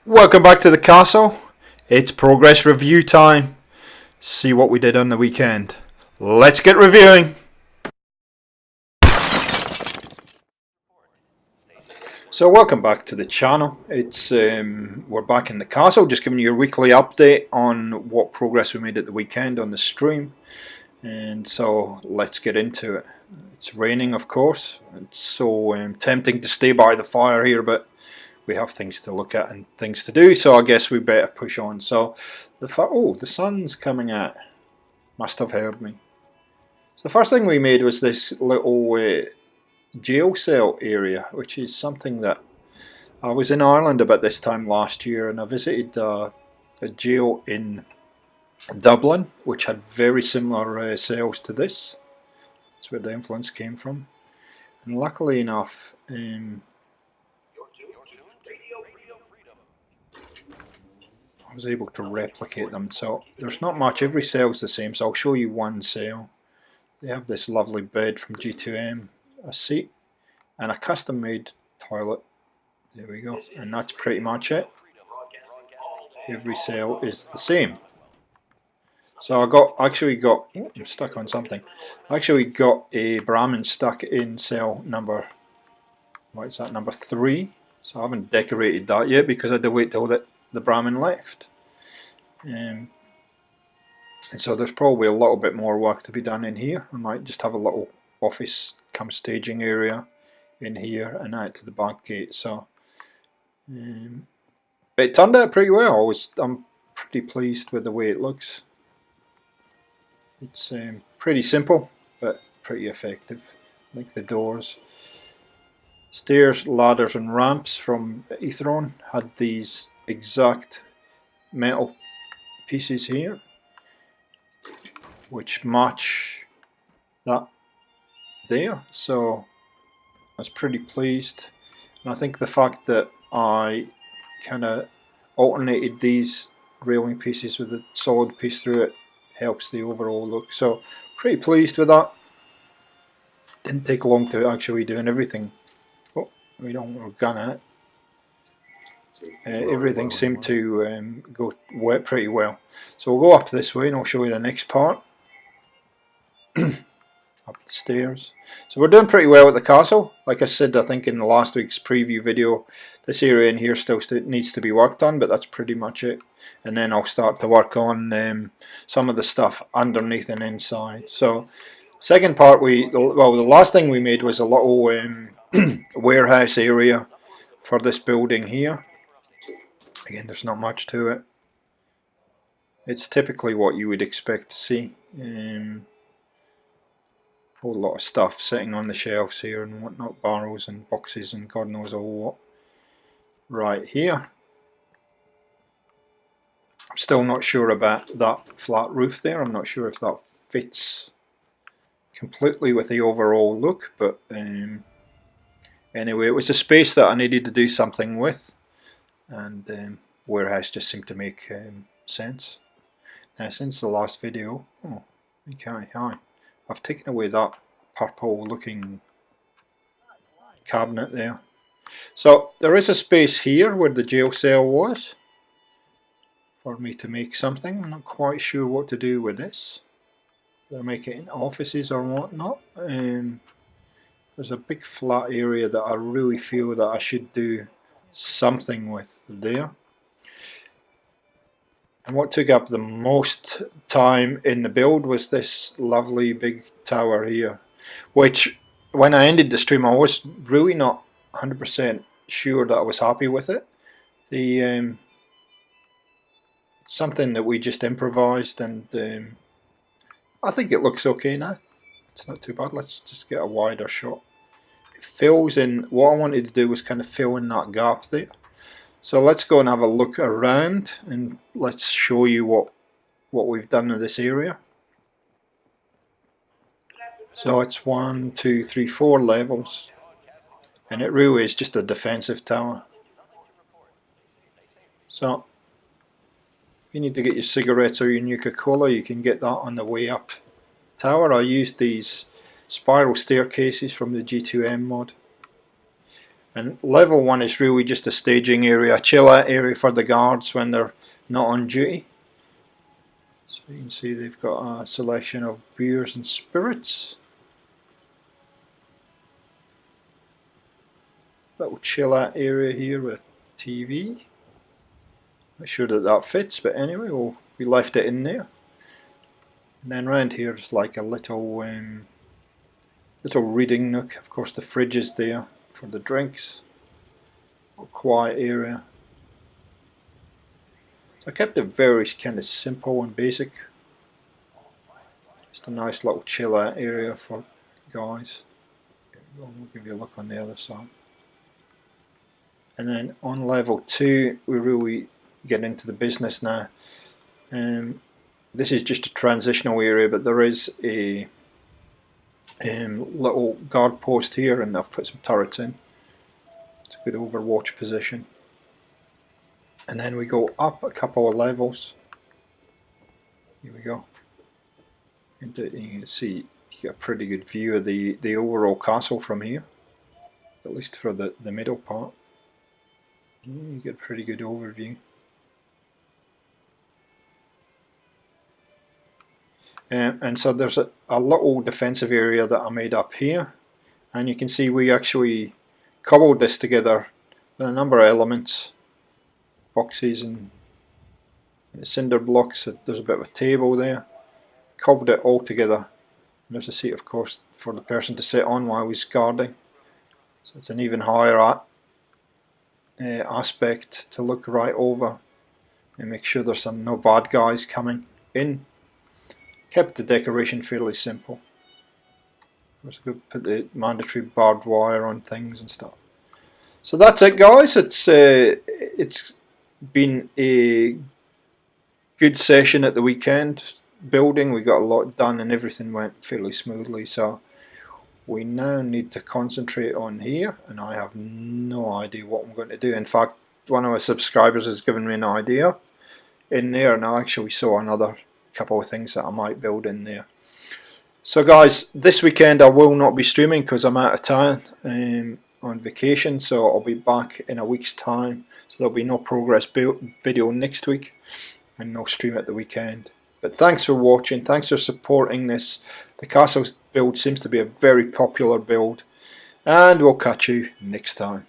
Welcome back to the castle. It's progress review time. See what we did on the weekend. Let's get reviewing. So welcome back to the channel. It's we're back in the castle, just giving you a weekly update on what progress we made at the weekend on the stream. And so let's get into it. It's raining, of course. It's so tempting to stay by the fire here, but we have things to look at and things to do, so I guess we better push on. So the sun's coming out. Must have heard me. So the first thing we made was this little jail cell area, which is something that I was in Ireland about this time last year, and I visited a jail in Dublin which had very similar cells to this. That's where the influence came from, and luckily enough I was able to replicate them. So there's not much, every cell's the same, so I'll show you one cell. They have this lovely bed from G2M, a seat, and a custom made toilet. There we go, and that's pretty much it. Every cell is the same. So I'm stuck on something. I actually got a Brahmin stuck in cell number, what is that, number 3. So I haven't decorated that yet because I had to wait till the Brahmin left. And so there's probably a little bit more work to be done in here. I might just have a little office come staging area in here and out to the back gate. So but it turned out pretty well. I'm pretty pleased with the way it looks. It's pretty simple but pretty effective. Like the doors, stairs, ladders and ramps from Aetheron had these exact metal pieces here which match that there, so I was pretty pleased. And I think the fact that I kind of alternated these railing pieces with a solid piece through it helps the overall look, so pretty pleased with that. Didn't take long to actually doing everything. Oh, we don't want to gun at it. Everything seemed to go pretty well. So we'll go up this way and I'll show you the next part. Up the stairs. So we're doing pretty well at the castle. Like I said, I think in the last week's preview video, this area in here still needs to be worked on, but that's pretty much it. And then I'll start to work on some of the stuff underneath and inside. So second part, the last thing we made was a little warehouse area for this building here. Again, there's not much to it. It's typically what you would expect to see. Whole lot of stuff sitting on the shelves here and whatnot, barrels and boxes and God knows all what. Right here, I'm still not sure about that flat roof there. I'm not sure if that fits completely with the overall look, but anyway, it was a space that I needed to do something with, and warehouse just seemed to make sense. Now since the last video, okay, hi. I've taken away that purple looking cabinet there. So there is a space here where the jail cell was for me to make something. I'm not quite sure what to do with this. They'll make it in offices or whatnot. There's a big flat area that I really feel that I should do something with there. And what took up the most time in the build was this lovely big tower here, which when I ended the stream I was really not 100% sure that I was happy with it. Something that we just improvised, and I think it looks okay now. It's not too bad. Let's just get a wider shot. It fills in, what I wanted to do was kind of fill in that gap there. So let's go and have a look around and let's show you what we've done in this area. So it's 1, 2, 3, 4 levels, and it really is just a defensive tower. So if you need to get your cigarettes or your Nuka-Cola, you can get that on the way up tower. I used these spiral staircases from the G2M mod. And level 1 is really just a staging area, a chill out area for the guards when they're not on duty. So you can see they've got a selection of beers and spirits. Little chill out area here with TV. Not sure that that fits, but anyway, we left it in there. And then round here is like a little reading nook. Of course the fridge is there for the drinks. A quiet area. So I kept it very kind of simple and basic. Just a nice little chill out area for guys. We'll give you a look on the other side. And then on level 2 we really get into the business now. This is just a transitional area, but there is a little guard post here, and I've put some turrets in. It's a good overwatch position. And then we go up a couple of levels. Here we go. And you can see you get a pretty good view of the overall castle from here, at least for the middle part. You get a pretty good overview. And so there's a little defensive area that I made up here, and you can see we actually cobbled this together with a number of elements, boxes and cinder blocks. There's a bit of a table there, cobbled it all together. And there's a seat, of course, for the person to sit on while he's guarding, so it's an even higher aspect to look right over and make sure there's no bad guys coming in. Kept the decoration fairly simple. Of course I could put the mandatory barbed wire on things and stuff. So that's it, guys. It's been a good session at the weekend building. We got a lot done and everything went fairly smoothly. So we now need to concentrate on here, and I have no idea what I'm going to do. In fact, one of my subscribers has given me an idea in there, and I actually saw another couple of things that I might build in there. So guys, this weekend I will not be streaming because I'm out of town on vacation, so I'll be back in a week's time. So there'll be no progress video next week and no stream at the weekend. But thanks for watching, thanks for supporting this. The castle build seems to be a very popular build, and we'll catch you next time.